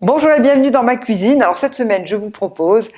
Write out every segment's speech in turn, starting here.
Bonjour et bienvenue dans ma cuisine. Alors cette semaine, je vous propose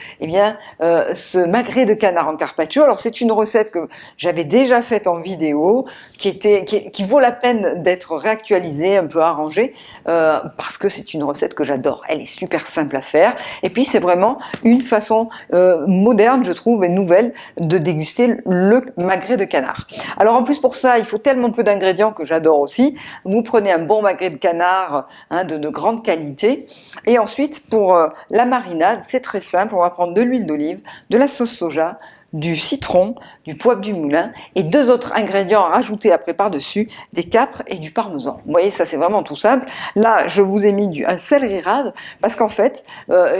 ce magret de canard en carpaccio. Alors c'est une recette que j'avais déjà faite en vidéo, qui vaut la peine d'être réactualisée, un peu arrangée, parce que c'est une recette que j'adore. Elle est super simple à faire. Et puis c'est vraiment une façon moderne, je trouve, et nouvelle de déguster le magret de canard. Alors en plus pour ça, il faut tellement peu d'ingrédients que j'adore aussi. Vous prenez un bon magret de canard de grande qualité. Et ensuite, pour la marinade, c'est très simple. On va prendre de l'huile d'olive, de la sauce soja, du citron, du poivre du moulin et deux autres ingrédients à rajouter après par-dessus, des capres et du parmesan. Vous voyez, ça c'est vraiment tout simple. Là, je vous ai mis un céleri rave parce qu'en fait,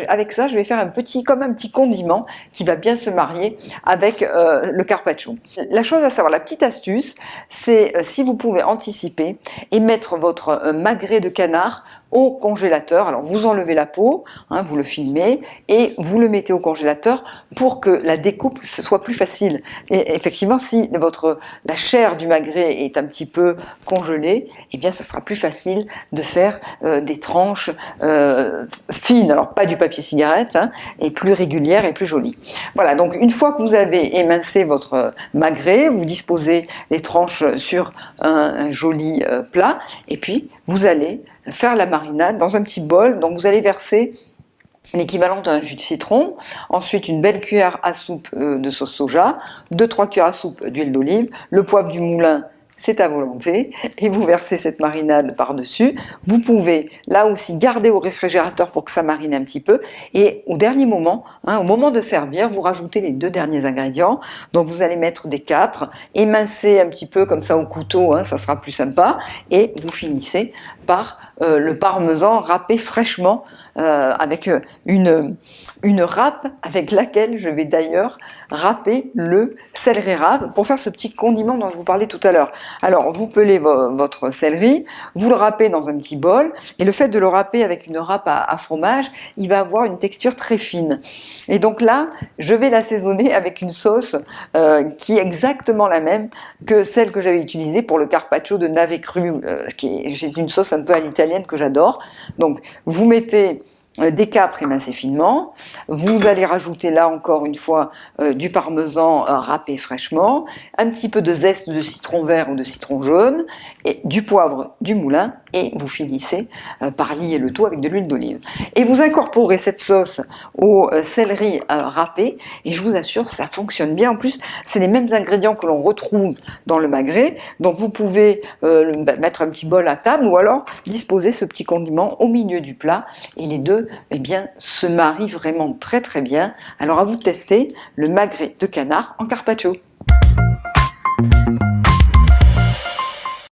avec ça, je vais faire comme un petit condiment qui va bien se marier avec le carpaccio. La chose à savoir, la petite astuce, c'est si vous pouvez anticiper et mettre votre magret de canard au congélateur. Alors vous enlevez la peau, vous le filmez et vous le mettez au congélateur pour que la découpe soit plus facile. Et effectivement, si la chair du magret est un petit peu congelée, eh bien ça sera plus facile de faire des tranches fines, alors pas du papier cigarette, et plus régulières et plus jolies. Voilà, donc une fois que vous avez émincé votre magret, vous disposez les tranches sur un joli plat et puis vous allez faire la marinade dans un petit bol. Donc vous allez verser l'équivalent d'un jus de citron, ensuite une belle cuillère à soupe de sauce soja, 2-3 cuillères à soupe d'huile d'olive, le poivre du moulin, c'est à volonté, et vous versez cette marinade par-dessus. Vous pouvez là aussi garder au réfrigérateur pour que ça marine un petit peu, et au dernier moment, au moment de servir, vous rajoutez les deux derniers ingrédients. Donc vous allez mettre des capres, émincer un petit peu comme ça au couteau, ça sera plus sympa, et vous finissez par le parmesan râpé fraîchement avec une râpe avec laquelle je vais d'ailleurs râper le céleri rave pour faire ce petit condiment dont je vous parlais tout à l'heure. Alors vous pelez votre céleri, vous le râpez dans un petit bol, et le fait de le râper avec une râpe à fromage, il va avoir une texture très fine. Et donc là, je vais l'assaisonner avec une sauce qui est exactement la même que celle que j'avais utilisée pour le carpaccio de navet cru, c'est une sauce un peu à l'italienne que j'adore. Donc vous mettez des capres émincés finement, vous allez rajouter là encore une fois du parmesan râpé fraîchement, un petit peu de zeste de citron vert ou de citron jaune, et du poivre du moulin, et vous finissez par lier le tout avec de l'huile d'olive. Et vous incorporez cette sauce au céleri râpé, et je vous assure, ça fonctionne bien. En plus, c'est les mêmes ingrédients que l'on retrouve dans le magret, donc vous pouvez mettre un petit bol à table, ou alors disposer ce petit condiment au milieu du plat, et les deux se marient vraiment très très bien. Alors à vous de tester le magret de canard en carpaccio.